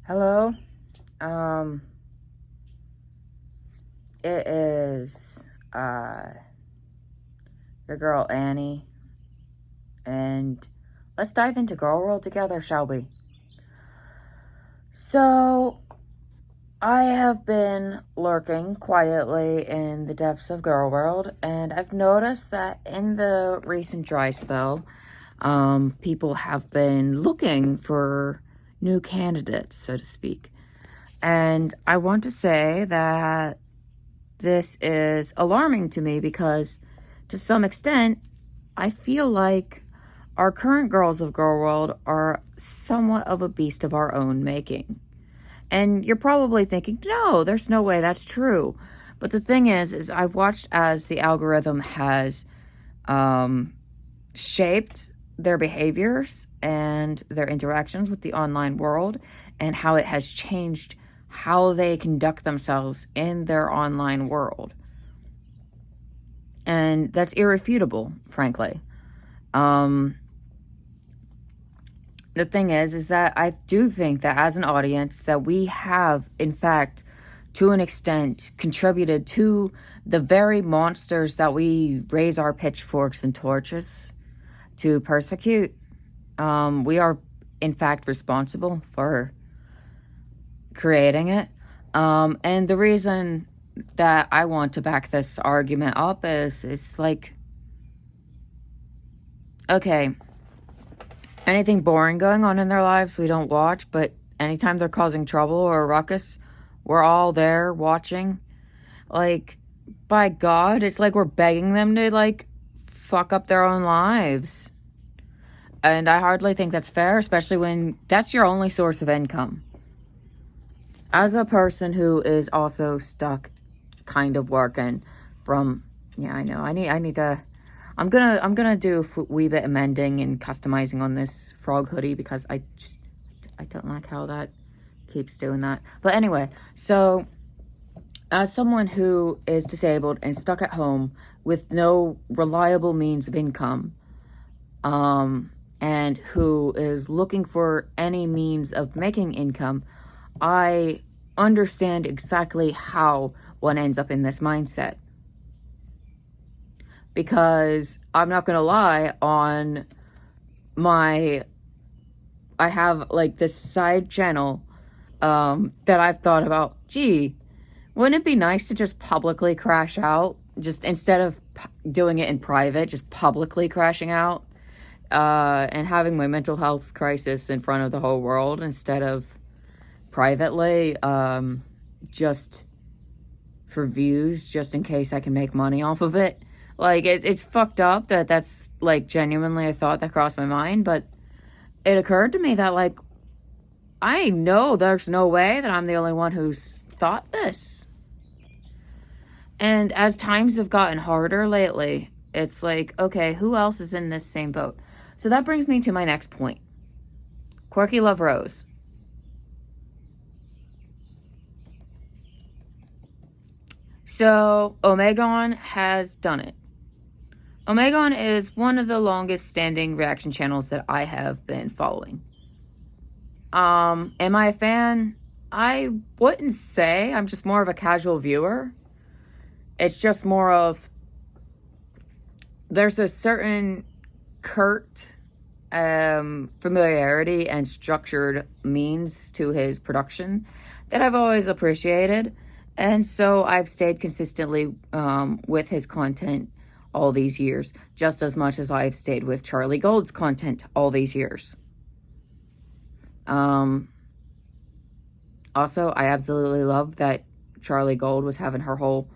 Hello. It is your girl Annie, and let's dive into Girl World together, shall we? So, I have been lurking quietly in the depths of Girl World, and I've noticed that in the recent dry spell, people have been looking for new candidates, so to speak. And I want to say that this is alarming to me because, to some extent, I feel like our current girls of Girl World are somewhat of a beast of our own making. And you're probably thinking, no, there's no way that's true. But the thing is I've watched as the algorithm has shaped their behaviors and their interactions with the online world, and how it has changed how they conduct themselves in their online world. And that's irrefutable, frankly. The thing is that I do think that as an audience that we have, in fact, to an extent, contributed to the very monsters that we raise our pitchforks and torches to persecute. We are, in fact, responsible for creating it. And the reason that I want to back this argument up is it's like, okay, anything boring going on in their lives, we don't watch, but anytime they're causing trouble or a ruckus, we're all there watching. Like, by God, it's like we're begging them to, like, fuck up their own lives. And I hardly think that's fair, especially when that's your only source of income. As a person who is also stuck kind of working from, I know, I need to, I'm gonna do a wee bit of mending and customizing on this frog hoodie because I don't like how that keeps doing that. But anyway, so as someone who is disabled and stuck at home with no reliable means of income, and who is looking for any means of making income, I understand exactly how one ends up in this mindset. Because I'm not gonna lie, I have like this side channel that I've thought about, gee, wouldn't it be nice to just publicly crash out? Just instead of doing it in private, just publicly crashing out and having my mental health crisis in front of the whole world instead of privately, just for views, just in case I can make money off of it. Like, it's fucked up that that's, like, genuinely a thought that crossed my mind, but it occurred to me that, like, I know there's no way that I'm the only one who's thought this. And as times have gotten harder lately, it's like, okay, who else is in this same boat? So that brings me to my next point. Quirky Love Rose. So, Omegon has done it. Omegon is one of the longest standing reaction channels that I have been following. Am I a fan? I wouldn't say. I'm just more of a casual viewer. It's just more of, there's a certain curt familiarity and structured means to his production that I've always appreciated. And so I've stayed consistently with his content all these years, just as much as I've stayed with Charlie Gold's content all these years. Also, I absolutely love that Charlie Gold was having her whole,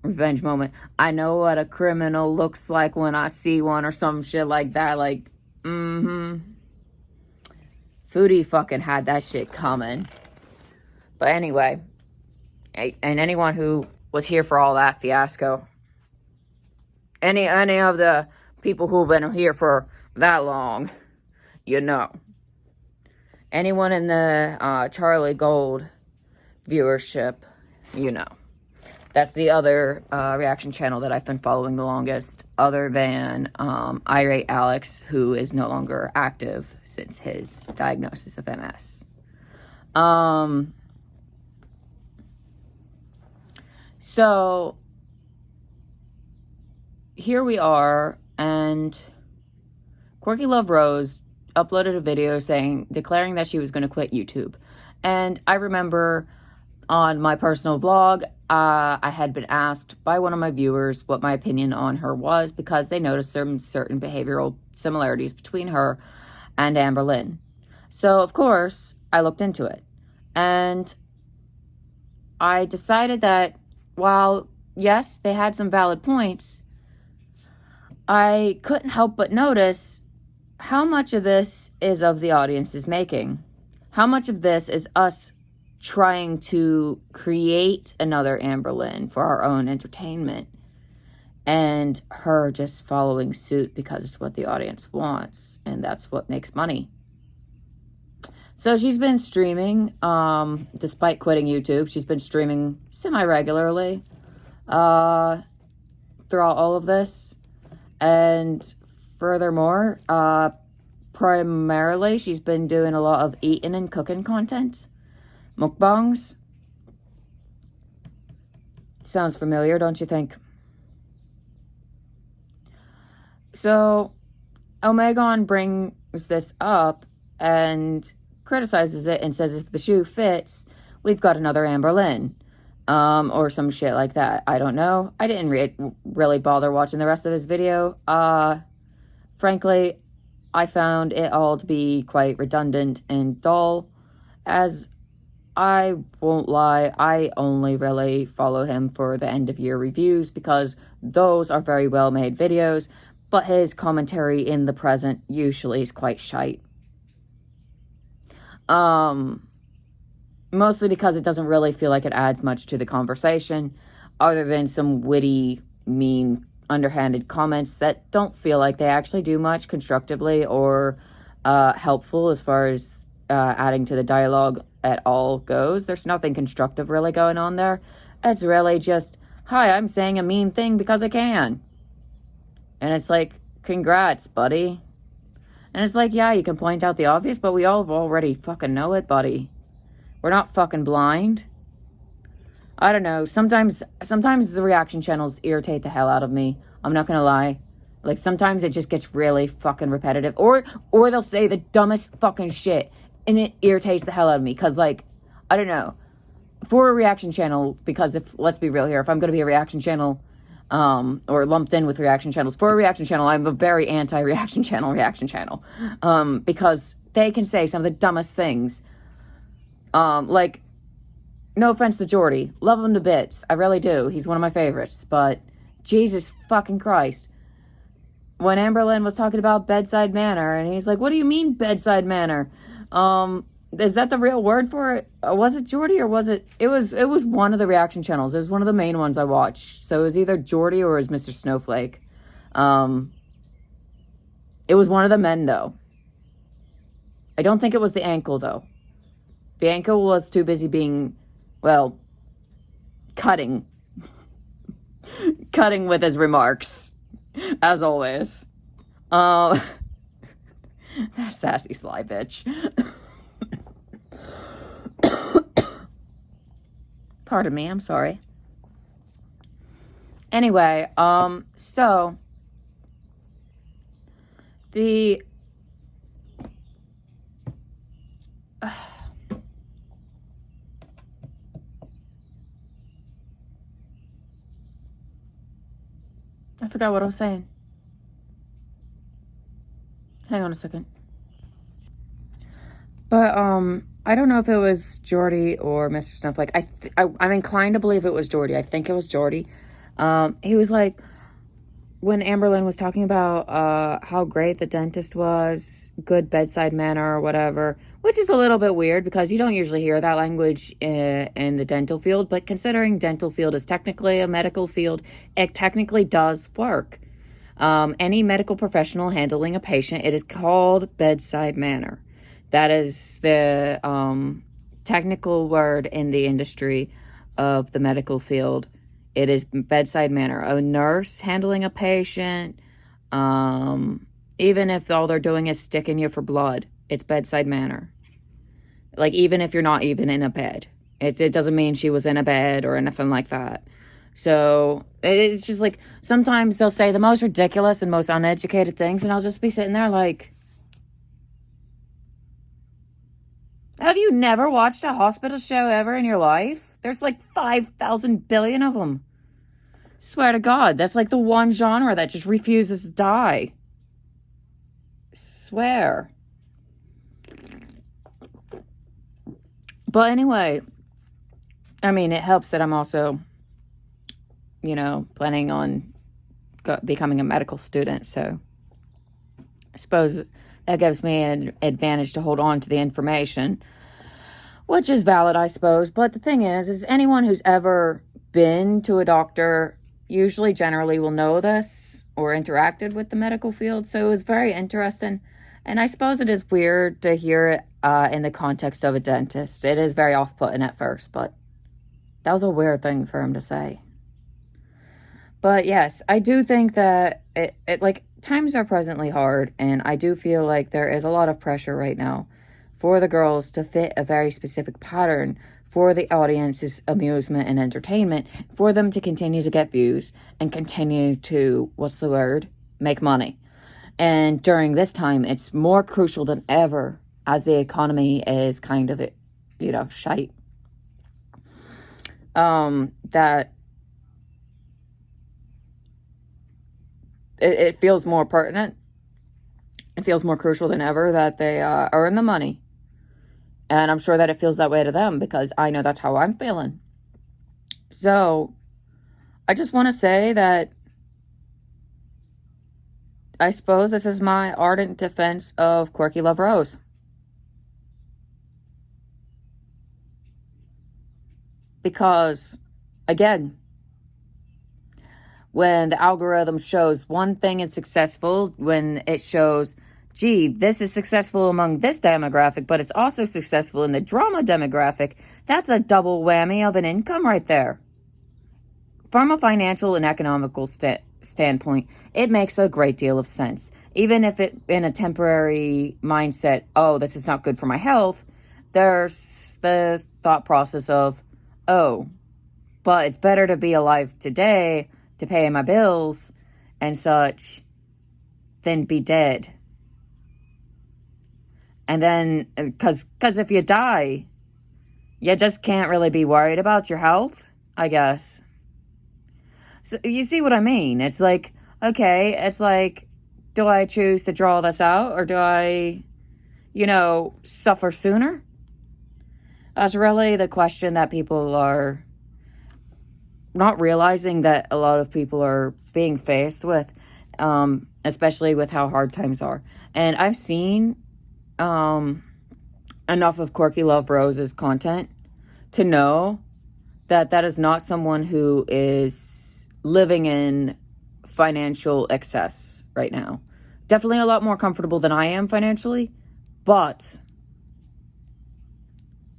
revenge moment. I know what a criminal looks like when I see one, or some shit like that. Like, Foodie fucking had that shit coming. But anyway, and anyone who was here for all that fiasco, any of the people who've been here for that long, anyone in the Charlie Gold viewership, that's the other reaction channel that I've been following the longest, other than Irate Alex, who is no longer active since his diagnosis of MS. So here we are, and Quirky Love Rose uploaded a video declaring that she was going to quit YouTube. And I remember on my personal vlog, I had been asked by one of my viewers what my opinion on her was, because they noticed some certain behavioral similarities between her and Amber Lynn. So, of course, I looked into it. And I decided that while, yes, they had some valid points, I couldn't help but notice how much of this is of the audience's making. How much of this is us trying to create another Amber Lynn for our own entertainment, and her just following suit because it's what the audience wants, and that's what makes money. So she's been streaming, despite quitting YouTube. She's been streaming semi-regularly throughout all of this. And furthermore, primarily, she's been doing a lot of eating and cooking content. Mukbangs. Sounds familiar, don't you think? So, Omegon brings this up and criticizes it and says if the shoe fits, we've got another Amber Lynn. Or some shit like that. I don't know. I didn't really bother watching the rest of his video. Frankly, I found it all to be quite redundant and dull, as I won't lie, I only really follow him for the end of year reviews because those are very well made videos, but his commentary in the present usually is quite shite. Mostly because it doesn't really feel like it adds much to the conversation, other than some witty, mean, underhanded comments that don't feel like they actually do much constructively or helpful as far as adding to the dialogue at all goes. There's nothing constructive really going on there. It's really just, hi, I'm saying a mean thing because I can. And it's like, congrats, buddy. And it's like, yeah, you can point out the obvious, but we all already fucking know it, buddy. We're not fucking blind. I don't know. Sometimes the reaction channels irritate the hell out of me. I'm not gonna lie. Like, sometimes it just gets really fucking repetitive. Or they'll say the dumbest fucking shit, and it irritates the hell out of me. Because, like, I don't know. For a reaction channel, because let's be real here, if I'm gonna be a reaction channel, or lumped in with reaction channels, for a reaction channel, I'm a very anti-reaction channel. Because they can say some of the dumbest things. Like, no offense to Jordy. Love him to bits. I really do. He's one of my favorites. But, Jesus fucking Christ. When Amber Lynn was talking about bedside manner, and he's like, what do you mean bedside manner? Is that the real word for it? Was it Jordy or was it? It was one of the reaction channels. It was one of the main ones I watched. So it was either Jordy or it was Mr. Snowflake. It was one of the men, though. I don't think it was the ankle, though. The ankle was too busy being, well, cutting. Cutting with his remarks, as always. That sassy sly bitch. Pardon me, I'm sorry. Anyway, so the I forgot what I was saying. Hang on a second. But, I don't know if it was Jordy or Mr. Snowflake. I'm inclined to believe it was Jordy. I think it was Jordy. He was like, when Amber Lynn was talking about how great the dentist was, good bedside manner or whatever, which is a little bit weird because you don't usually hear that language in the dental field, but considering dental field is technically a medical field, it technically does work. Any medical professional handling a patient, it is called bedside manner. That is the technical word in the industry of the medical field. It is bedside manner. A nurse handling a patient, even if all they're doing is sticking you for blood, it's bedside manner. Like, even if you're not even in a bed. It doesn't mean she was in a bed or anything like that. So it's just like, sometimes they'll say the most ridiculous and most uneducated things, and I'll just be sitting there like, have you never watched a hospital show ever in your life? There's like 5,000 billion of them. Swear to God, that's like the one genre that just refuses to die. Swear. But anyway, I mean, it helps that I'm also, planning on becoming a medical student. So I suppose that gives me an advantage to hold on to the information, which is valid, I suppose. But the thing is anyone who's ever been to a doctor usually generally will know this or interacted with the medical field. So it was very interesting. And I suppose it is weird to hear it in the context of a dentist. It is very off-putting at first, but that was a weird thing for him to say. But yes, I do think that it like, times are presently hard, and I do feel like there is a lot of pressure right now for the girls to fit a very specific pattern for the audience's amusement and entertainment, for them to continue to get views and continue to, make money. And during this time, it's more crucial than ever, as the economy is kind of, shite. That it feels more pertinent. It feels more crucial than ever that they earn the money. And I'm sure that it feels that way to them, because I know that's how I'm feeling. So I just want to say that I suppose this is my ardent defense of Quirky Love Rose. Because, again, when the algorithm shows one thing is successful, when it shows, gee, this is successful among this demographic, but it's also successful in the drama demographic, that's a double whammy of an income right there. From a financial and economical standpoint, it makes a great deal of sense. Even if it, in a temporary mindset, oh, this is not good for my health, there's the thought process of, oh, but it's better to be alive today to pay my bills and such than be dead. And then, because if you die, you just can't really be worried about your health, I guess. So you see what I mean? It's like, okay, it's like, do I choose to draw this out, or do I, suffer sooner? That's really the question that people are not realizing that a lot of people are being faced with, especially with how hard times are. And I've seen enough of Quirky Love Rose's content to know that that is not someone who is living in financial excess right now. Definitely a lot more comfortable than I am financially, but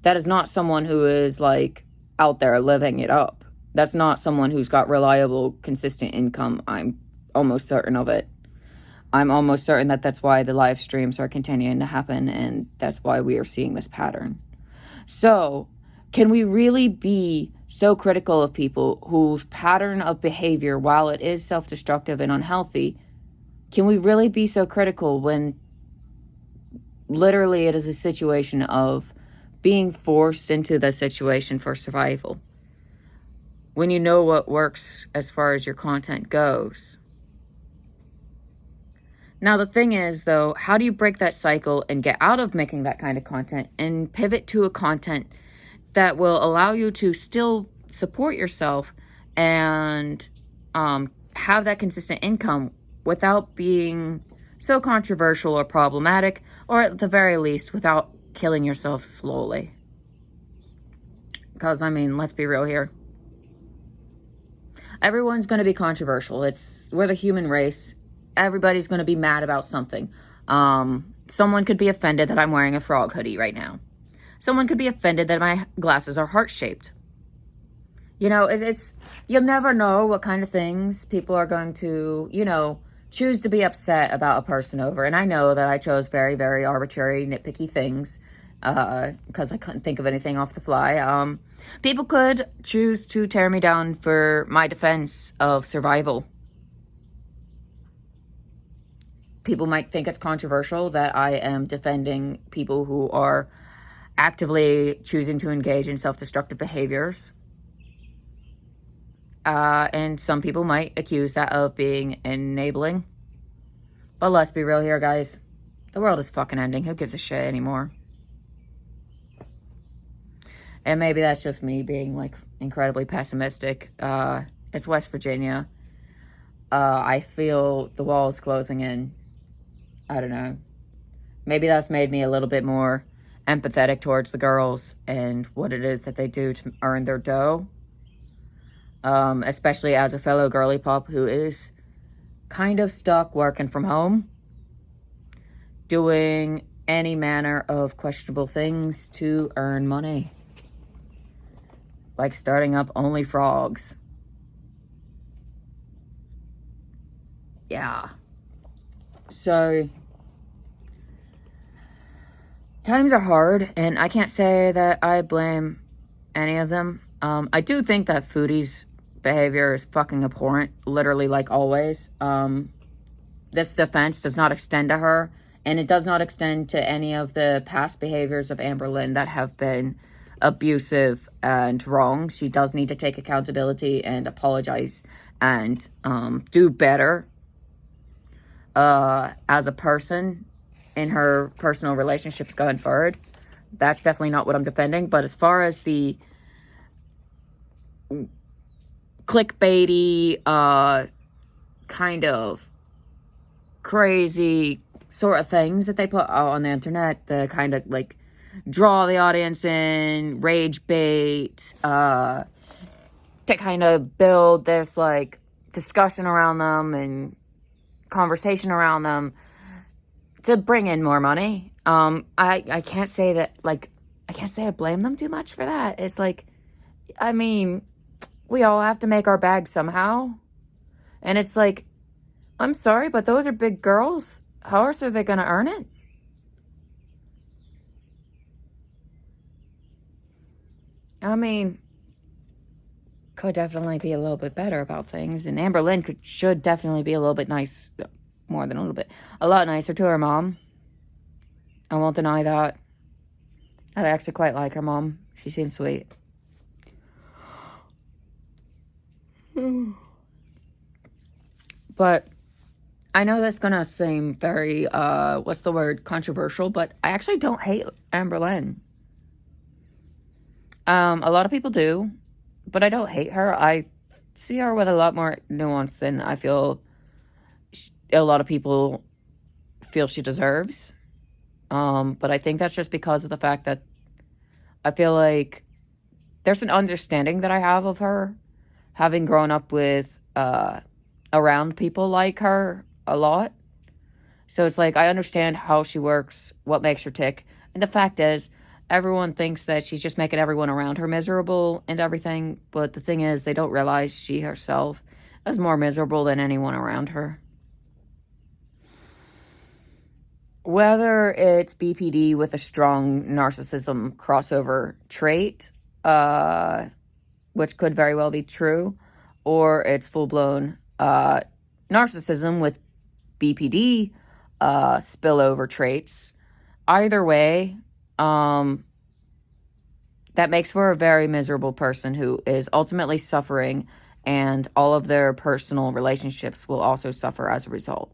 that is not someone who is like out there living it up. That's not someone who's got reliable, consistent income. I'm almost certain of it. I'm almost certain that that's why the live streams are continuing to happen, and that's why we are seeing this pattern. So, can we really be so critical of people whose pattern of behavior, while it is self-destructive and unhealthy, can we really be so critical when literally it is a situation of being forced into the situation for survival? When you know what works as far as your content goes. Now, the thing is, though, how do you break that cycle and get out of making that kind of content and pivot to a content that will allow you to still support yourself and have that consistent income without being so controversial or problematic, or at the very least, without killing yourself slowly? Because, I mean, let's be real here. Everyone's going to be controversial. We're the human race. Everybody's going to be mad about something. Someone could be offended that I'm wearing a frog hoodie right now. Someone could be offended that my glasses are heart-shaped. It's you'll never know what kind of things people are going to, choose to be upset about a person over. And I know that I chose very, very arbitrary, nitpicky things because I couldn't think of anything off the fly. People could choose to tear me down for my defense of survival. People might think it's controversial that I am defending people who are actively choosing to engage in self-destructive behaviors. And some people might accuse that of being enabling. But let's be real here, guys. The world is fucking ending. Who gives a shit anymore? And maybe that's just me being, like, incredibly pessimistic. It's West Virginia. I feel the walls closing in. I don't know. Maybe that's made me a little bit more empathetic towards the girls and what it is that they do to earn their dough. Especially as a fellow girly pop who is kind of stuck working from home, doing any manner of questionable things to earn money. Like starting up Only Frogs. Yeah. So, times are hard, and I can't say that I blame any of them. I do think that Foodie's behavior is fucking abhorrent, literally, like always. This defense does not extend to her, and it does not extend to any of the past behaviors of Amber Lynn that have been abusive and wrong. She does need to take accountability and apologize and do better as a person in her personal relationships going forward. That's definitely not what I'm defending. But as far as the clickbaity, kind of crazy sort of things that they put out on the internet, the kind of like draw the audience in, rage bait, to kind of build this like discussion around them and conversation around them to bring in more money. I can't say that, like, I can't say I blame them too much for that. It's like, I mean, we all have to make our bag somehow. And it's like, I'm sorry, but those are big girls. How else are they going to earn it? I mean, could definitely be a little bit better about things. And Amber Lynn should definitely be a little bit nice, more than a little bit, a lot nicer to her mom. I won't deny that. I actually quite like her mom. She seems sweet. But I know that's gonna seem very, what's the word, controversial, but I actually don't hate Amber Lynn. A lot of people do, but I don't hate her. I see her with a lot more nuance than I feel a lot of people feel she deserves. But I think that's just because of the fact that I feel like there's an understanding that I have of her, having grown up with, around people like her a lot. So it's like, I understand how she works, what makes her tick. And the fact is, everyone thinks that she's just making everyone around her miserable and everything. But the thing is, they don't realize she herself is more miserable than anyone around her. Whether it's BPD with a strong narcissism crossover trait, which could very well be true, or it's full-blown narcissism with BPD spillover traits. Either way, that makes for a very miserable person who is ultimately suffering, and all of their personal relationships will also suffer as a result.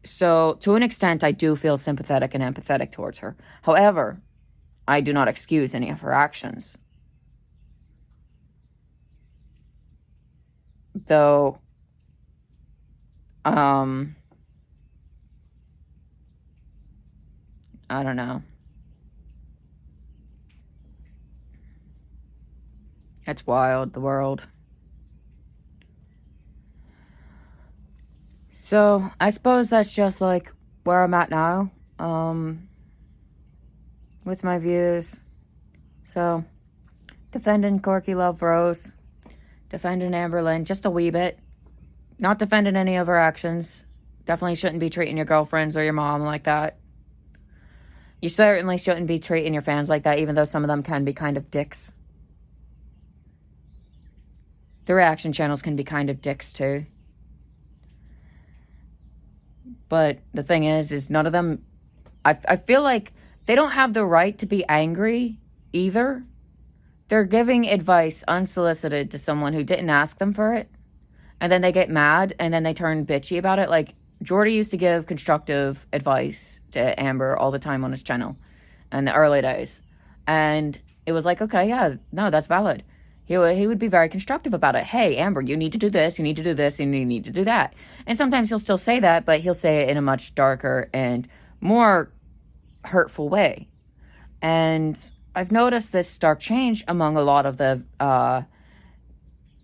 So, to an extent, I do feel sympathetic and empathetic towards her. However, I do not excuse any of her actions. Though, I don't know. It's wild, the world. So, I suppose that's just, like, where I'm at now, with my views. So, defending Quirky Love Rose, defending Amber Lynn, just a wee bit. Not defending any of her actions. Definitely shouldn't be treating your girlfriends or your mom like that. You certainly shouldn't be treating your fans like that, even though some of them can be kind of dicks. The reaction channels can be kind of dicks too. But the thing is none of them, I feel like they don't have the right to be angry either. They're giving advice unsolicited to someone who didn't ask them for it. And then they get mad and then they turn bitchy about it. Like, Jordy used to give constructive advice to Amber all the time on his channel in the early days. And it was like, okay, yeah, no, that's valid. He would be very constructive about it. Hey, Amber, you need to do this, you need to do this, and you need to do that. And sometimes he'll still say that, but he'll say it in a much darker and more hurtful way. And I've noticed this stark change among a lot of the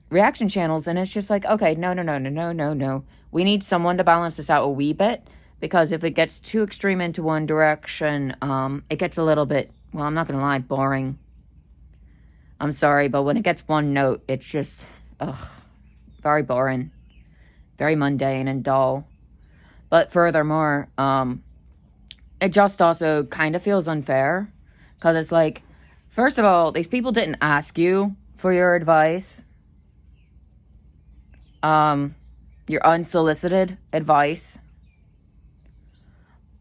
reaction channels, and it's just like, okay, no. We need someone to balance this out a wee bit, because if it gets too extreme into one direction, it gets a little bit, well, I'm not going to lie, boring. I'm sorry, but when it gets one note, it's just, very boring. Very mundane and dull. But furthermore, it just also kind of feels unfair. Because it's like, first of all, these people didn't ask you for your advice. Your unsolicited advice.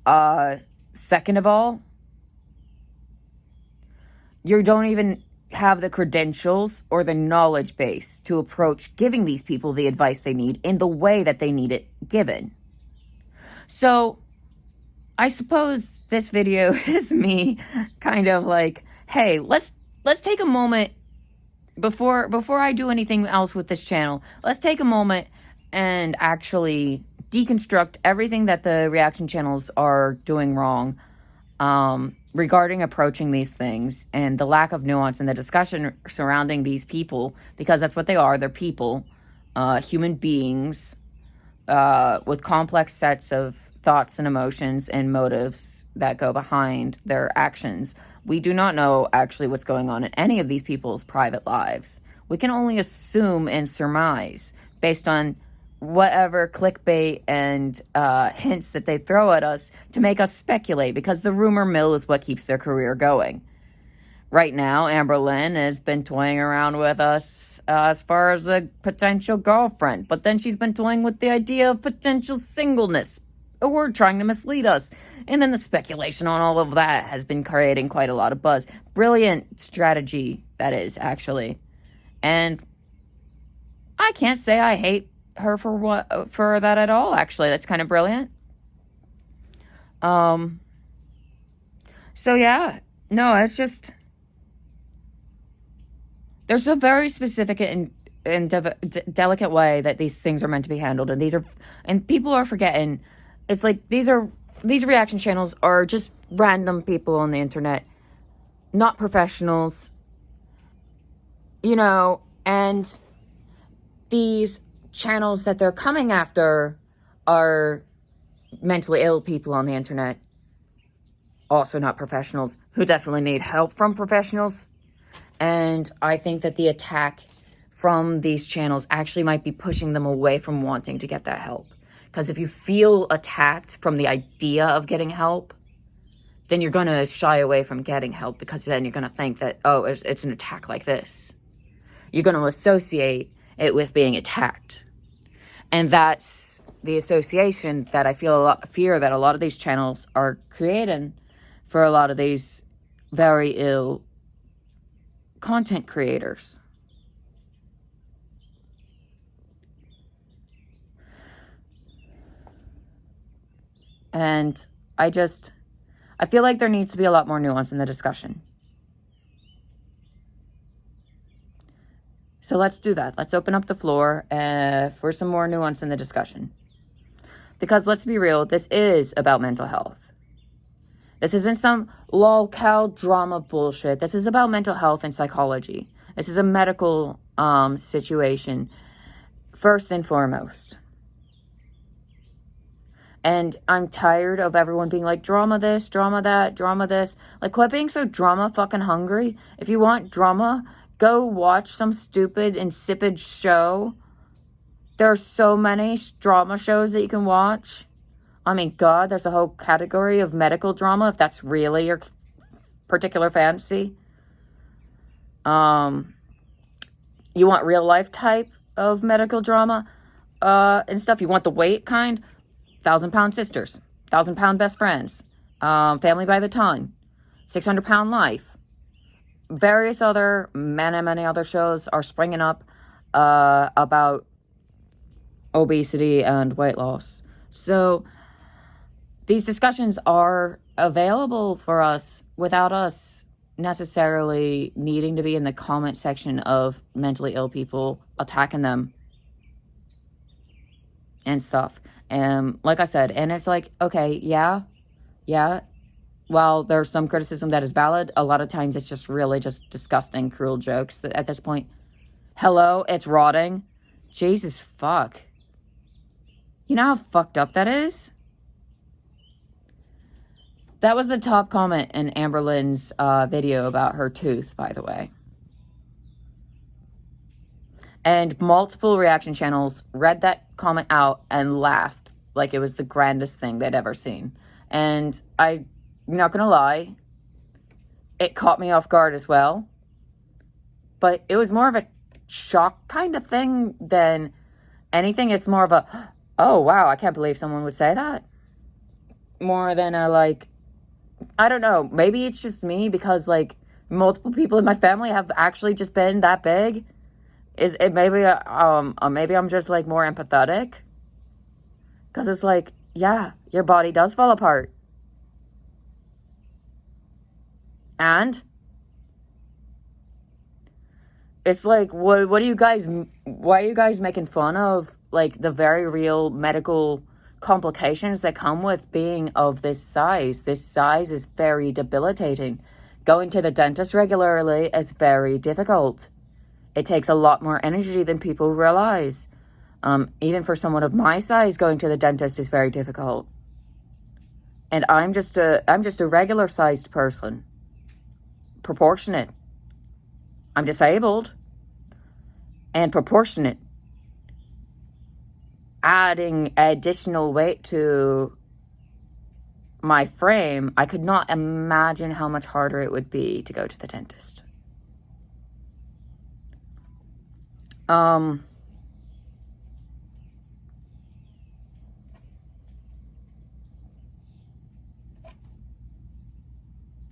Second of all, you don't even have the credentials or the knowledge base to approach giving these people the advice they need in the way that they need it given. So, I suppose this video is me kind of like, hey, let's take a moment before I do anything else with this channel. Let's take a moment and actually deconstruct everything that the reaction channels are doing wrong regarding approaching these things and the lack of nuance in the discussion surrounding these people, because that's what they are. They're people, human beings with complex sets of thoughts and emotions and motives that go behind their actions. We do not know actually what's going on in any of these people's private lives. We can only assume and surmise based on whatever clickbait and hints that they throw at us to make us speculate, because the rumor mill is what keeps their career going. Right now, Amber Lynn has been toying around with us as far as a potential girlfriend, but then she's been toying with the idea of potential singleness, or trying to mislead us. And then the speculation on all of that has been creating quite a lot of buzz. Brilliant strategy, that is, actually. And I can't say I hate her for that at all, actually. That's kind of brilliant. So yeah, no, it's just, there's a very specific and delicate way that these things are meant to be handled, and people are forgetting. It's like these reaction channels are just random people on the internet, not professionals, and these channels that they're coming after are mentally ill people on the internet, also not professionals, who definitely need help from professionals. And I think that the attack from these channels actually might be pushing them away from wanting to get that help. Because if you feel attacked from the idea of getting help, then you're going to shy away from getting help, because then you're going to think that, oh, it's an attack like this. You're going to associate it with being attacked. And that's the association that I fear that a lot of these channels are creating for a lot of these very ill content creators. And I feel like there needs to be a lot more nuance in the discussion. So let's do that. Let's open up the floor for some more nuance in the discussion. Because let's be real, this is about mental health. This isn't some lol-cal drama bullshit. This is about mental health and psychology. This is a medical situation, first and foremost. And I'm tired of everyone being like, drama this, drama that, drama this. Like, quit being so drama fucking hungry. If you want drama, go watch some stupid, insipid show. There are so many drama shows that you can watch I mean, God, there's a whole category of medical drama, if that's really your particular fantasy. You want real life type of medical drama and stuff. You want the weight kind. 1,000-pound sisters, 1,000-pound best friends, family by the ton, 600-pound life. Various other, many other shows are springing up about obesity and weight loss. So these discussions are available for us without us necessarily needing to be in the comment section of mentally ill people, attacking them and stuff. And like I said, and it's like, okay, yeah, while there's some criticism that is valid, a lot of times it's just really just disgusting, cruel jokes that at this point, hello, it's rotting. Jesus fuck. You know how fucked up that is? That was the top comment in Amber Lynn's video about her tooth, by the way. And multiple reaction channels read that comment out and laughed like it was the grandest thing they'd ever seen. And I'm not gonna lie, it caught me off guard as well. But it was more of a shock kind of thing than anything. It's more of a, oh wow, I can't believe someone would say that. More than a like, I don't know, maybe it's just me because like multiple people in my family have actually just been that big. Is it maybe maybe I'm just like more empathetic? Because it's like, yeah, your body does fall apart. And it's like, why are you guys making fun of like the very real medical complications that come with being of this size? This size is very debilitating. Going to the dentist regularly is very difficult. It takes a lot more energy than people realize. Even for someone of my size, going to the dentist is very difficult. And I'm just a regular sized person. Proportionate. I'm disabled. And proportionate. Adding additional weight to my frame, I could not imagine how much harder it would be to go to the dentist.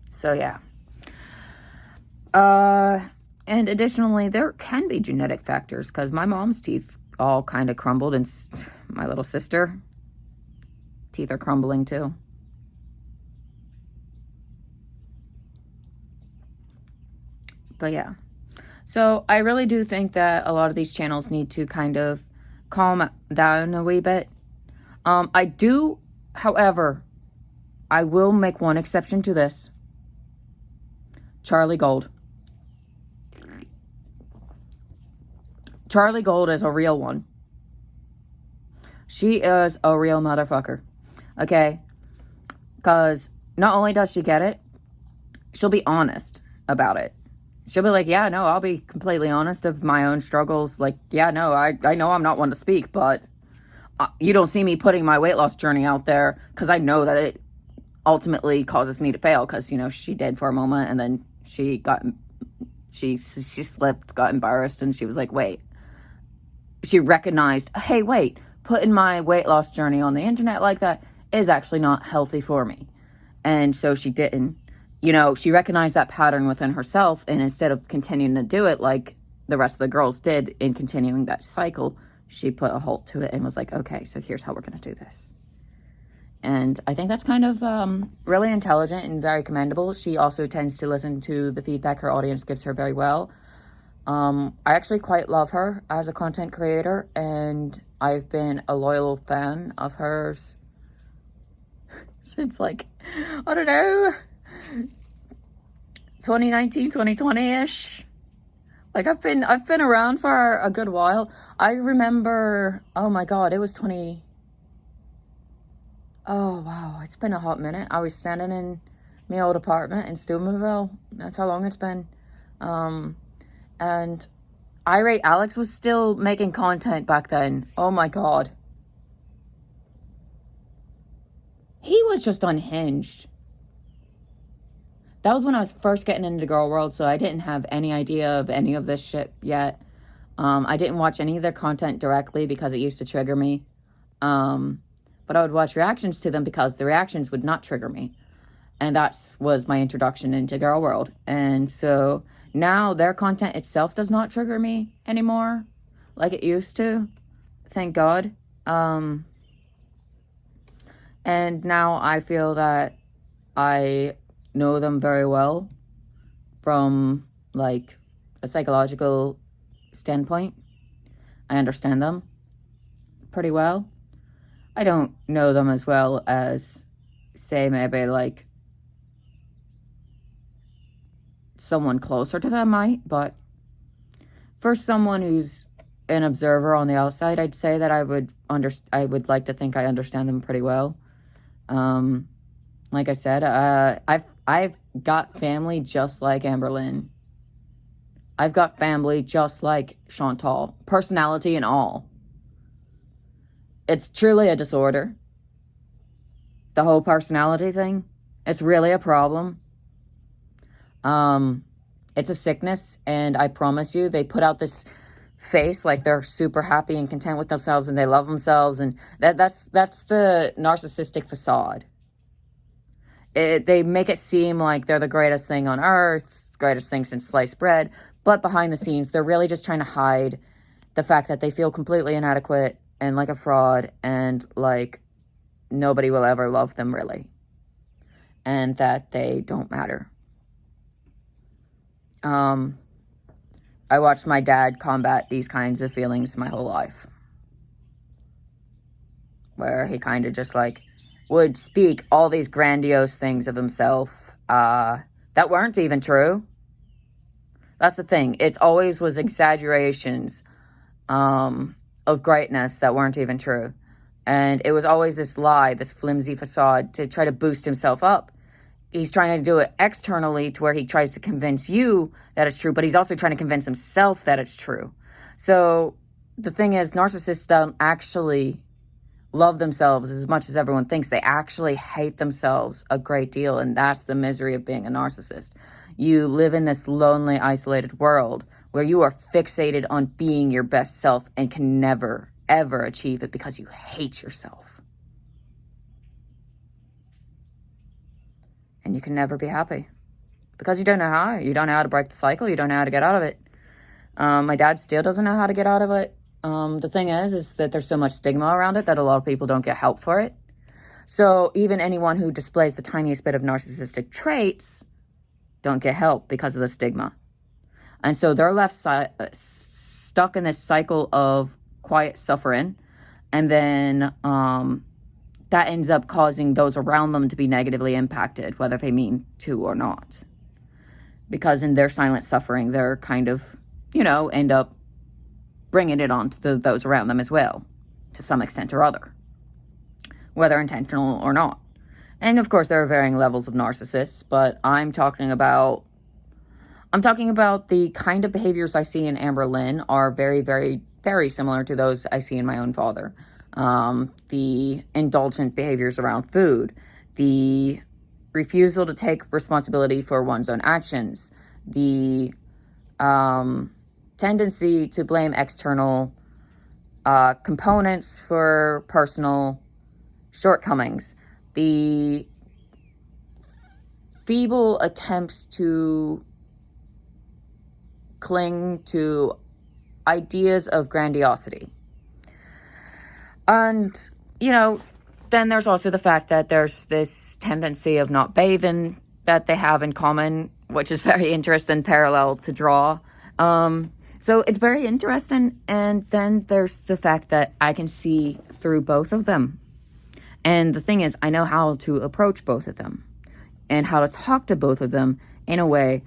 So yeah. And additionally, there can be genetic factors because my mom's teeth all kind of crumbled, and my little sister teeth are crumbling too. But yeah. So I really do think that a lot of these channels need to kind of calm down a wee bit. I do, however, I will make one exception to this. Charlie Gold. Charlie Gold is a real one. She is a real motherfucker. Okay? Because not only does she get it, she'll be honest about it. She'll be like, yeah, no, I'll be completely honest of my own struggles. Like, yeah, no, I know I'm not one to speak, but you don't see me putting my weight loss journey out there because I know that it ultimately causes me to fail because, you know, she did for a moment and then she slipped, got embarrassed, and she was like, wait. She recognized, hey, wait, putting my weight loss journey on the internet like that is actually not healthy for me. And so she didn't. You know, she recognized that pattern within herself, and instead of continuing to do it like the rest of the girls did in continuing that cycle, she put a halt to it and was like, okay, so here's how we're going to do this. And I think that's kind of really intelligent and very commendable. She also tends to listen to the feedback her audience gives her very well. I actually quite love her as a content creator, and I've been a loyal fan of hers since like, I don't know, 2019, 2020-ish. Like I've been around for a good while. I remember, oh my God, it was oh wow, it's been a hot minute. I was standing in my old apartment in Steubenville. That's how long it's been. And Irate Alex was still making content back then. Oh my God. he was just unhinged. That was when I was first getting into Girl World, so I didn't have any idea of any of this shit yet. I didn't watch any of their content directly because it used to trigger me. But I would watch reactions to them because the reactions would not trigger me. And that was my introduction into Girl World. And so now their content itself does not trigger me anymore like it used to. Thank God. And now I feel that I know them very well from like a psychological standpoint. I understand them pretty well. I don't know them as well as, say, maybe like someone closer to them might, but for someone who's an observer on the outside, I'd say that I would like to think I understand them pretty well. Like I said, I've got family just like Amber Lynn. I've got family just like Chantal, personality and all. It's truly a disorder. The whole personality thing. It's really a problem. It's a sickness, and I promise you, they put out this face like they're super happy and content with themselves and they love themselves, and that's the narcissistic facade. They make it seem like they're the greatest thing on earth, greatest thing since sliced bread, but behind the scenes, they're really just trying to hide the fact that they feel completely inadequate and like a fraud, and like nobody will ever love them really, and that they don't matter. I watched my dad combat these kinds of feelings my whole life, where he kind of just like would speak all these grandiose things of himself that weren't even true. That's the thing. It always was exaggerations of greatness that weren't even true. And it was always this lie, this flimsy facade to try to boost himself up. He's trying to do it externally to where he tries to convince you that it's true, but he's also trying to convince himself that it's true. So the thing is, narcissists don't actually love themselves as much as everyone thinks. They actually hate themselves a great deal, and that's the misery of being a narcissist. You live in this lonely, isolated world where you are fixated on being your best self and can never, ever achieve it because you hate yourself. And you can never be happy because you don't know how. You don't know how to break the cycle. You don't know how to get out of it. My dad still doesn't know how to get out of it. The thing is that there's so much stigma around it that a lot of people don't get help for it. So even anyone who displays the tiniest bit of narcissistic traits don't get help because of the stigma. And so they're left stuck in this cycle of quiet suffering. And then that ends up causing those around them to be negatively impacted, whether they mean to or not. Because in their silent suffering, they're kind of, end up bringing it on to those around them as well, to some extent or other, whether intentional or not. And of course, there are varying levels of narcissists, but I'm talking about the kind of behaviors I see in Amber Lynn are very, very, very similar to those I see in my own father. The indulgent behaviors around food, the refusal to take responsibility for one's own actions, the tendency to blame external components for personal shortcomings, the feeble attempts to cling to ideas of grandiosity. And, then there's also the fact that there's this tendency of not bathing that they have in common, which is very interesting parallel to draw. So it's very interesting. And then there's the fact that I can see through both of them. And the thing is, I know how to approach both of them and how to talk to both of them in a way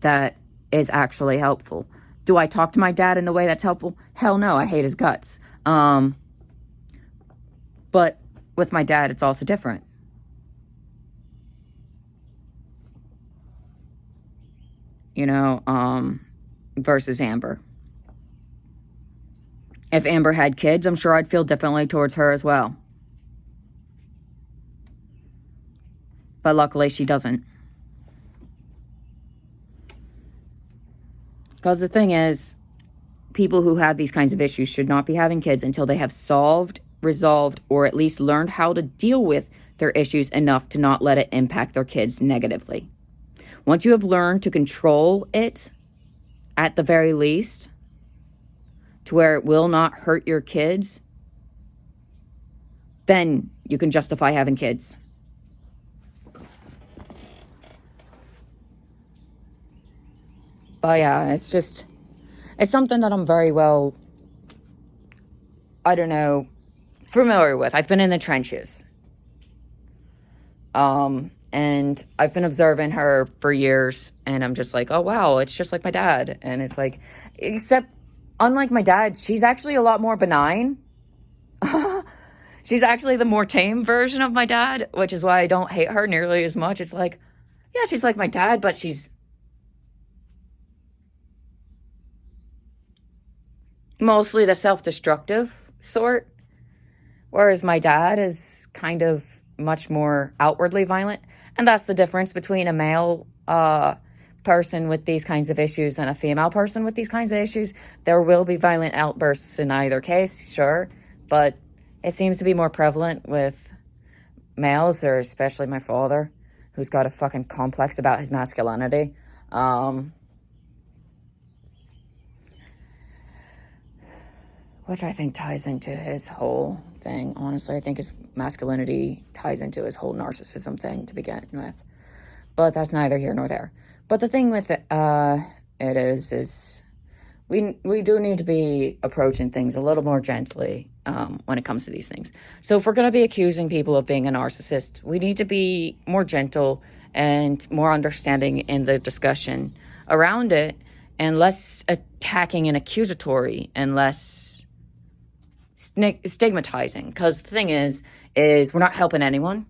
that is actually helpful. Do I talk to my dad in the way that's helpful? Hell no, I hate his guts. But with my dad, it's also different. Versus Amber. If Amber had kids, I'm sure I'd feel differently towards her as well. But luckily she doesn't. Because the thing is, people who have these kinds of issues should not be having kids until they have solved, resolved, or at least learned how to deal with their issues enough to not let it impact their kids negatively. Once you have learned to control it, at the very least, to where it will not hurt your kids, then you can justify having kids. But yeah, it's something that I'm very well, I don't know, familiar with. I've been in the trenches. And I've been observing her for years, and I'm just like, oh wow, it's just like my dad. And it's like, except unlike my dad, she's actually a lot more benign. She's actually the more tame version of my dad, which is why I don't hate her nearly as much. It's like, yeah, she's like my dad, but she's mostly the self-destructive sort, whereas my dad is kind of much more outwardly violent. And that's the difference between a male person with these kinds of issues and a female person with these kinds of issues. There will be violent outbursts in either case, sure, but it seems to be more prevalent with males, or especially my father, who's got a fucking complex about his masculinity. Which I think ties into his whole thing. Honestly, I think his masculinity ties into his whole narcissism thing to begin with. But that's neither here nor there. But the thing with it is we do need to be approaching things a little more gently when it comes to these things. So if we're going to be accusing people of being a narcissist, we need to be more gentle and more understanding in the discussion around it, and less attacking and accusatory, and less stigmatizing. Because the thing is we're not helping anyone.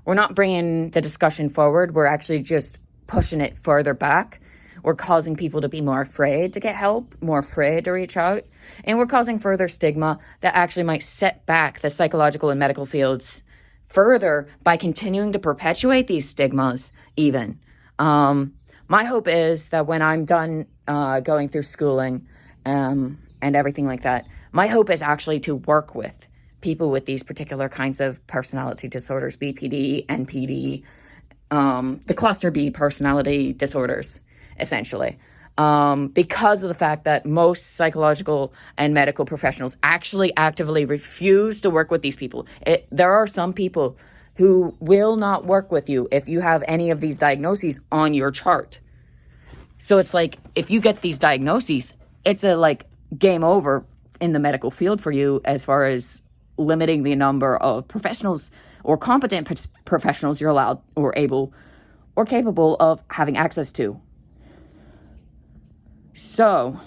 We're not bringing the discussion forward. We're actually just pushing it further back. We're causing people to be more afraid to get help, more afraid to reach out. And we're causing further stigma that actually might set back the psychological and medical fields further by continuing to perpetuate these stigmas even. My hope is that when I'm done going through schooling and everything like that, my hope is actually to work with people with these particular kinds of personality disorders, BPD, NPD, the cluster B personality disorders, essentially. Because of the fact that most psychological and medical professionals actually actively refuse to work with these people. There are some people who will not work with you if you have any of these diagnoses on your chart. So it's like, if you get these diagnoses, it's a like game over in the medical field for you, as far as limiting the number of professionals or competent professionals you're allowed or able or capable of having access to. So,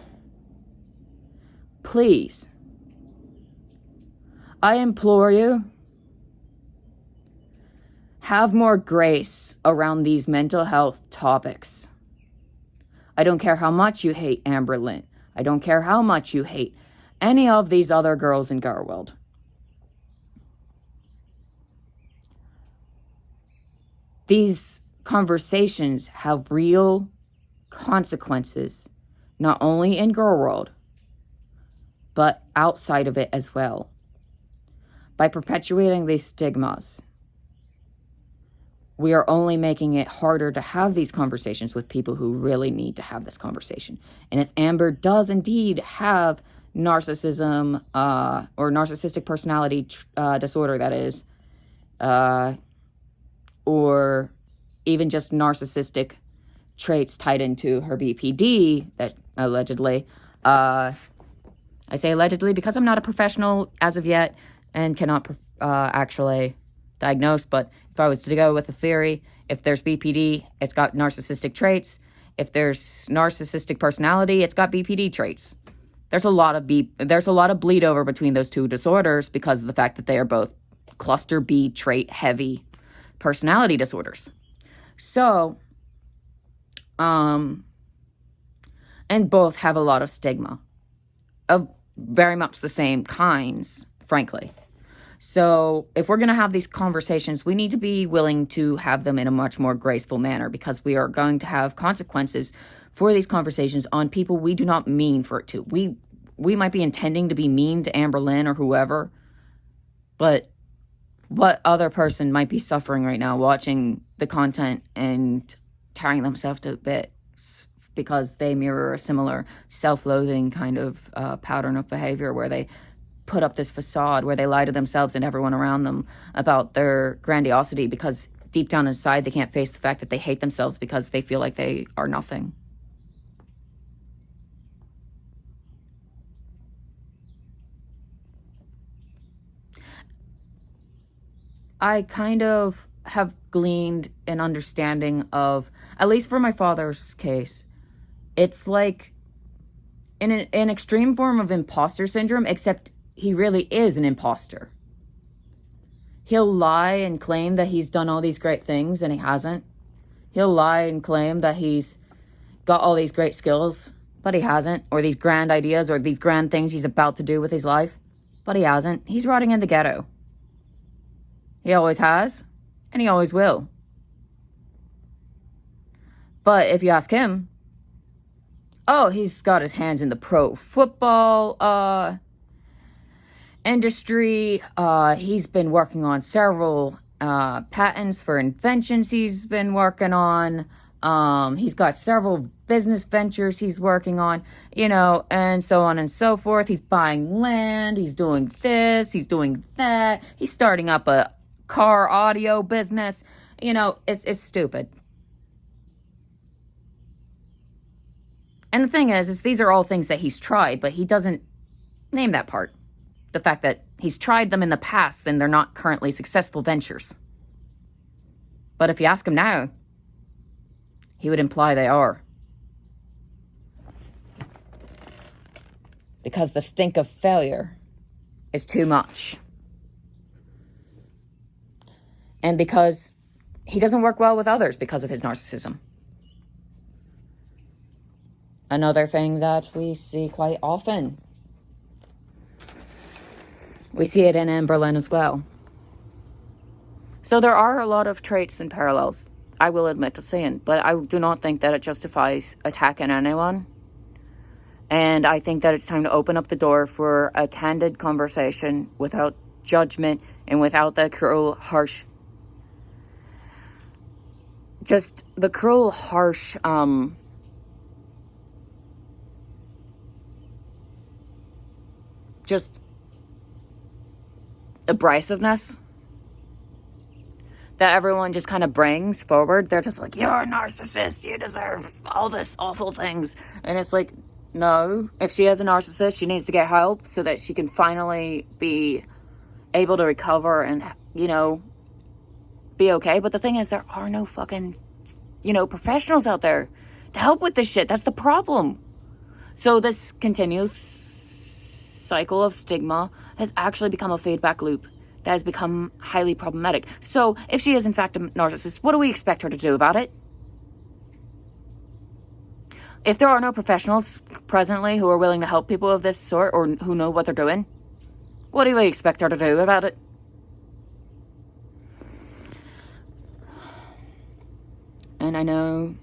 please, I implore you, have more grace around these mental health topics. I don't care how much you hate Amber Lynn. I don't care how much you hate any of these other girls in Girl World. These conversations have real consequences, not only in Girl World, but outside of it as well. By perpetuating these stigmas, we are only making it harder to have these conversations with people who really need to have this conversation. And if Amber does indeed have narcissism, or narcissistic personality disorder, that is, or even just narcissistic traits tied into her BPD, that allegedly, I say allegedly because I'm not a professional as of yet and cannot actually diagnose, but if I was to go with a theory, if there's BPD, it's got narcissistic traits. If there's narcissistic personality, it's got BPD traits. There's a lot of bleed over between those two disorders because of the fact that they are both cluster B trait heavy personality disorders. So, and both have a lot of stigma of very much the same kinds, frankly. So if we're going to have these conversations, we need to be willing to have them in a much more graceful manner, because we are going to have consequences for these conversations on people we do not mean for it to. We might be intending to be mean to Amber Lynn or whoever, but what other person might be suffering right now watching the content and tearing themselves to bits because they mirror a similar self-loathing kind of pattern of behavior, where they put up this facade where they lie to themselves and everyone around them about their grandiosity, because deep down inside they can't face the fact that they hate themselves because they feel like they are nothing. I kind of have gleaned an understanding of, at least for my father's case, it's like an extreme form of imposter syndrome, except he really is an imposter. He'll lie and claim that he's done all these great things and he hasn't. He'll lie and claim that he's got all these great skills, but he hasn't, or these grand ideas or these grand things he's about to do with his life, but he hasn't. He's rotting in the ghetto. He always has, and he always will. But if you ask him, oh, he's got his hands in the pro football industry. He's been working on several patents for inventions he's been working on. He's got several business ventures he's working on, and so on and so forth. He's buying land. He's doing this. He's doing that. He's starting up a car audio business. It's stupid. And the thing is these are all things that he's tried, but he doesn't name that part. The fact that he's tried them in the past and they're not currently successful ventures. But if you ask him now, he would imply they are. Because the stink of failure is too much. And because he doesn't work well with others because of his narcissism. Another thing that we see quite often. We see it in Amber Lynn as well. So there are a lot of traits and parallels, I will admit to seeing, but I do not think that it justifies attacking anyone. And I think that it's time to open up the door for a candid conversation without judgment and without the cruel, harsh, just abrasiveness that everyone just kind of brings forward. They're just like, you're a narcissist, you deserve all this awful things. And it's like, no, if she has a narcissist, she needs to get help so that she can finally be able to recover and, be okay. But the thing is, there are no fucking, professionals out there to help with this shit. That's the problem. So this continuous cycle of stigma has actually become a feedback loop that has become highly problematic. So if she is in fact a narcissist, what do we expect her to do about it? If there are no professionals presently who are willing to help people of this sort or who know what they're doing, what do we expect her to do about it? And I know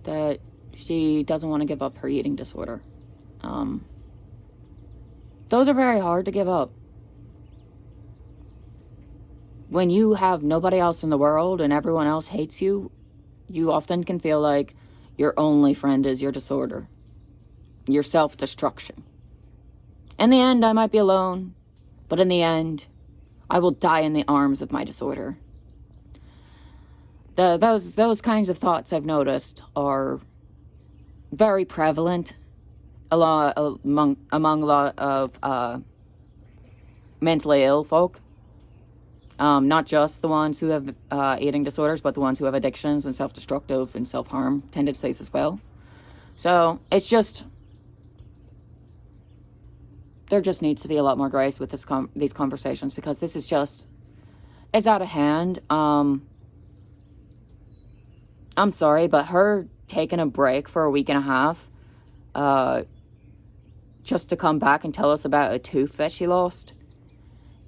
that she doesn't want to give up her eating disorder. Those are very hard to give up. When you have nobody else in the world and everyone else hates you, you often can feel like your only friend is your disorder, your self-destruction. In the end, I might be alone, but in the end, I will die in the arms of my disorder. Those kinds of thoughts I've noticed are very prevalent among a lot of mentally ill folk. Not just the ones who have eating disorders, but the ones who have addictions and self-destructive and self-harm tendencies as well. So it's just, there just needs to be a lot more grace with these conversations, because this is just, it's out of hand. I'm sorry, but her taking a break for a week and a half, just to come back and tell us about a tooth that she lost,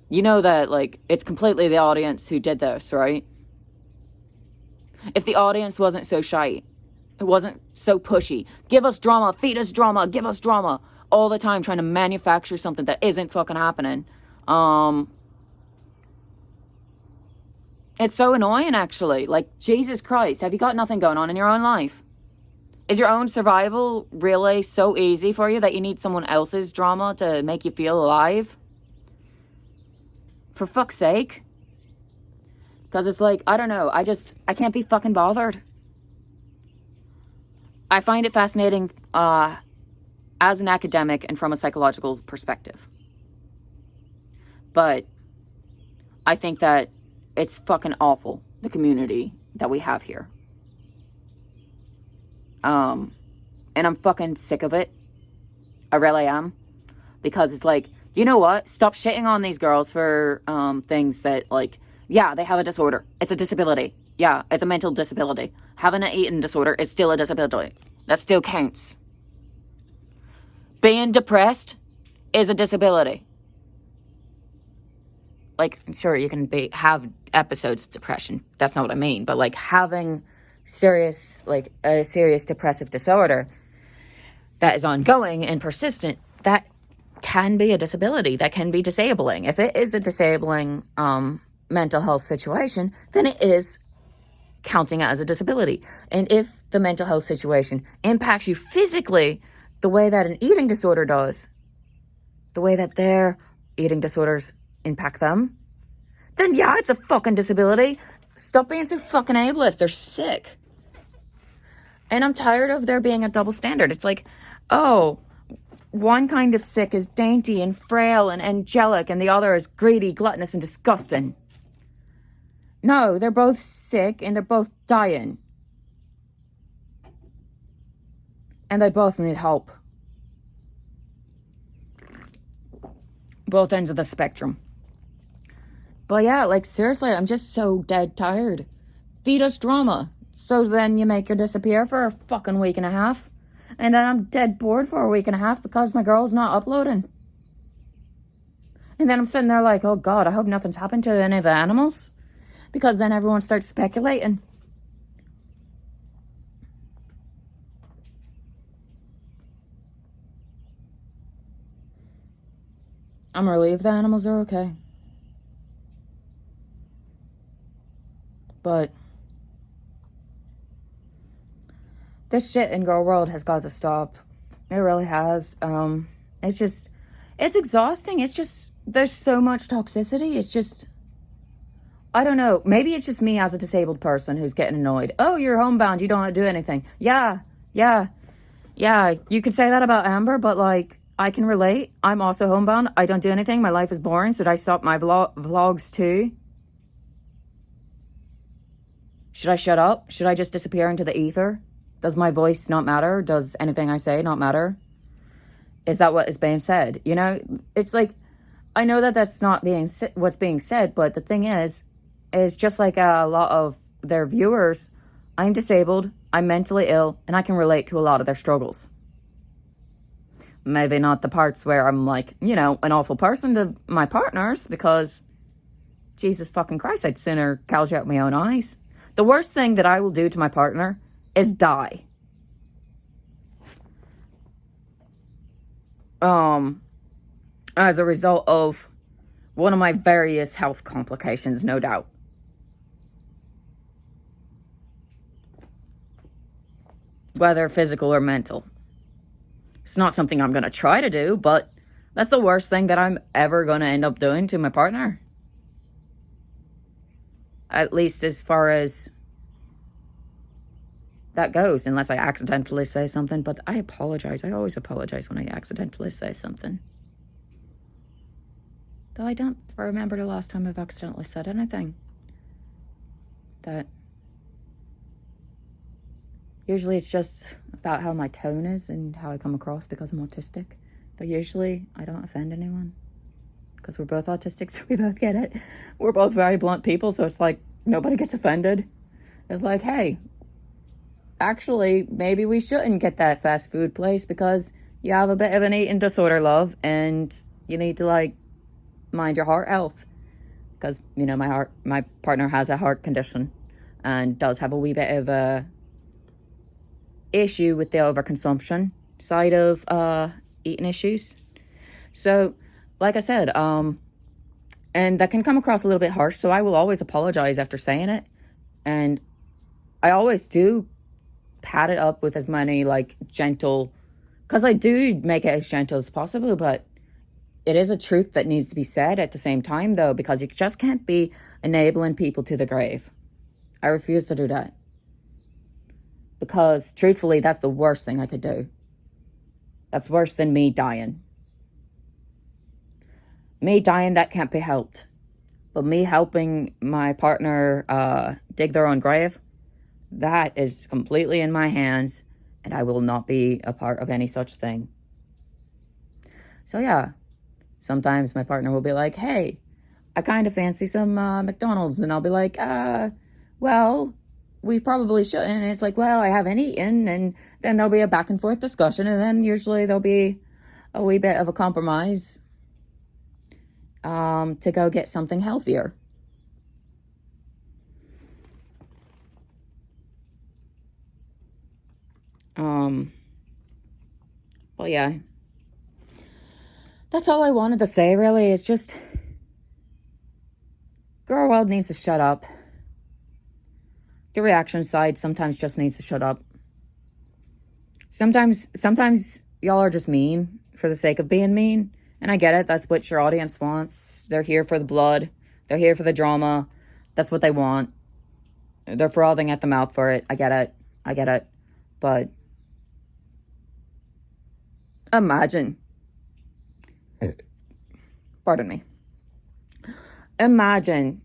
You know that, like, it's completely the audience who did this, right? If the audience wasn't so shy, it wasn't so pushy, give us drama, feed us drama, give us drama, all the time trying to manufacture something that isn't fucking happening. It's so annoying, actually. Like, Jesus Christ, have you got nothing going on in your own life? Is your own survival really so easy for you that you need someone else's drama to make you feel alive? For fuck's sake. Because it's like, I don't know, I can't be fucking bothered. I find it fascinating as an academic and from a psychological perspective. But I think that it's fucking awful, the community that we have here. And I'm fucking sick of it. I really am. Because it's like, you know what? Stop shitting on these girls for things that, like, yeah, they have a disorder. It's a disability. Yeah, it's a mental disability. Having an eating disorder is still a disability. That still counts. Being depressed is a disability. Like, sure, you can have episodes of depression. That's not what I mean. But, like, having serious, like, a serious depressive disorder that is ongoing and persistent, that can be a disability. That can be disabling. If it is a disabling mental health situation, then it is counting as a disability. And if the mental health situation impacts you physically the way that an eating disorder does, the way that their eating disorders impact them, then yeah, it's a fucking disability. Stop being so fucking ableist. They're sick. And I'm tired of there being a double standard. It's like, oh, one kind of sick is dainty and frail and angelic, and the other is greedy, gluttonous, and disgusting. No, they're both sick and they're both dying. And they both need help. Both ends of the spectrum. But yeah, like, seriously, I'm just so dead tired. Feed us drama. So then you make her disappear for a fucking week and a half. And then I'm dead bored for a week and a half because my girl's not uploading. And then I'm sitting there like, oh God, I hope nothing's happened to any of the animals. Because then everyone starts speculating. I'm relieved the animals are okay. But this shit in girl world has got to stop. It really has. It's exhausting. It's just, there's so much toxicity. It's just, I don't know. Maybe it's just me as a disabled person who's getting annoyed. Oh, you're homebound. You don't do anything. Yeah. You could say that about Amber, but, like, I can relate. I'm also homebound. I don't do anything. My life is boring. Should I stop my vlogs too? Should I shut up? Should I just disappear into the ether? Does my voice not matter? Does anything I say not matter? Is that what is being said? You know, it's like, I know that that's not what's being said, but the thing is just like a lot of their viewers, I'm disabled, I'm mentally ill, and I can relate to a lot of their struggles. Maybe not the parts where I'm like, you know, an awful person to my partners, because Jesus fucking Christ, I'd sooner gouge out my own eyes. The worst thing that I will do to my partner is die. As a result of one of my various health complications, no doubt. Whether physical or mental. It's not something I'm going to try to do, but that's the worst thing that I'm ever going to end up doing to my partner. At least as far as that goes, unless I accidentally say something. But I apologize. I always apologize when I accidentally say something. Though I don't remember the last time I've accidentally said anything. That usually it's just about how my tone is and how I come across because I'm autistic. But usually I don't offend anyone. Because we're both autistic, so we both get it. We're both very blunt people, so it's like nobody gets offended. It's like, hey, actually, maybe we shouldn't get that fast food place because you have a bit of an eating disorder, love, and you need to, like, mind your heart health. Because, you know, my partner has a heart condition and does have a wee bit of a issue with the overconsumption side of eating issues. So, like I said, and that can come across a little bit harsh, so I will always apologize after saying it. And I always do pat it up with as many, like, gentle, because I do make it as gentle as possible, but it is a truth that needs to be said at the same time, though, because you just can't be enabling people to the grave. I refuse to do that. Because, truthfully, that's the worst thing I could do. That's worse than me dying. Me dying, that can't be helped. But me helping my partner dig their own grave, that is completely in my hands, and I will not be a part of any such thing. So, yeah. Sometimes my partner will be like, hey, I kind of fancy some McDonald's. And I'll be like, well, we probably shouldn't. And it's like, well, I haven't eaten. And then there'll be a back and forth discussion. And then usually there'll be a wee bit of a compromise to go get something healthier. Well, yeah. That's all I wanted to say, really. It's just, girl world needs to shut up. The reaction side sometimes just needs to shut up. Sometimes y'all are just mean for the sake of being mean. And I get it. That's what your audience wants. They're here for the blood. They're here for the drama. That's what they want. They're frothing at the mouth for it. I get it. But imagine. Pardon me. Imagine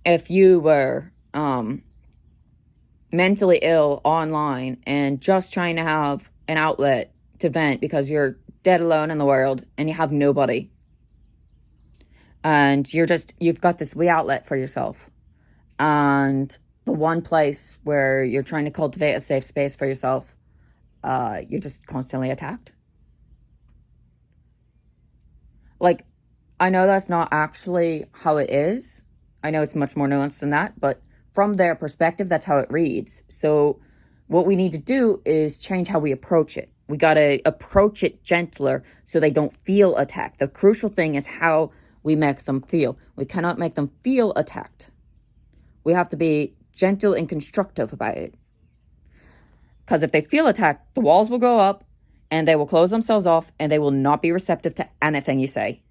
if you were mentally ill online and just trying to have an outlet to vent because you're dead alone in the world and you have nobody. And you've got this wee outlet for yourself. And the one place where you're trying to cultivate a safe space for yourself, you're just constantly attacked. Like, I know that's not actually how it is. I know it's much more nuanced than that, but from their perspective, that's how it reads. So what we need to do is change how we approach it. We got to approach it gentler so they don't feel attacked. The crucial thing is how we make them feel. We cannot make them feel attacked. We have to be gentle and constructive about it. Because if they feel attacked, the walls will go up and they will close themselves off and they will not be receptive to anything you say.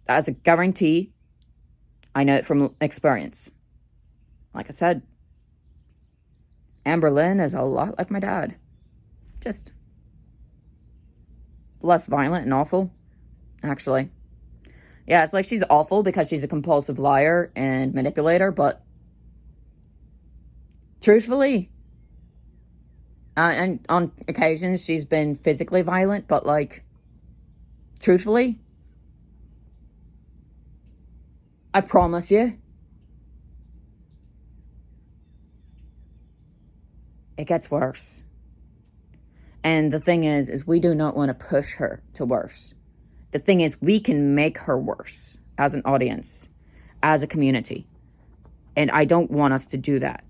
That is a guarantee. I know it from experience. Like I said, Amber Lynn is a lot like my dad. Just less violent and awful, actually. Yeah, it's like she's awful because she's a compulsive liar and manipulator, but truthfully, and on occasions she's been physically violent, but like, truthfully, I promise you, it gets worse. And the thing is we do not want to push her to worse. The thing is, we can make her worse as an audience, as a community. And I don't want us to do that.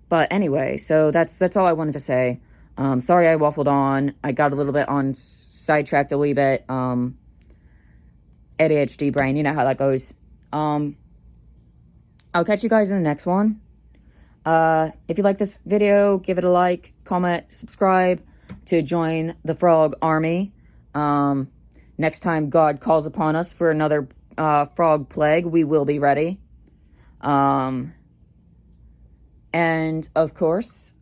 But anyway, so that's all I wanted to say. Sorry I waffled on. I got a little bit sidetracked a wee bit. ADHD brain, you know how that goes. I'll catch you guys in the next one. If you like this video, give it a like, comment, subscribe to join the frog army. Next time God calls upon us for another frog plague, we will be ready. And of course,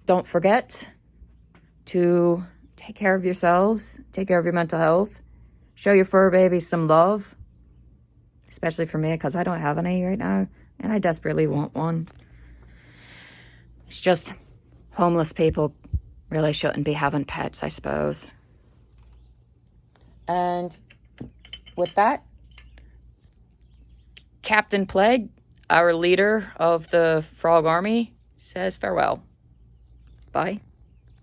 don't forget to take care of yourselves, take care of your mental health, show your fur babies some love, especially for me, because I don't have any right now, and I desperately want one. It's just homeless people really shouldn't be having pets, I suppose. And with that, Captain Plague, our leader of the Frog Army, says farewell. Bye.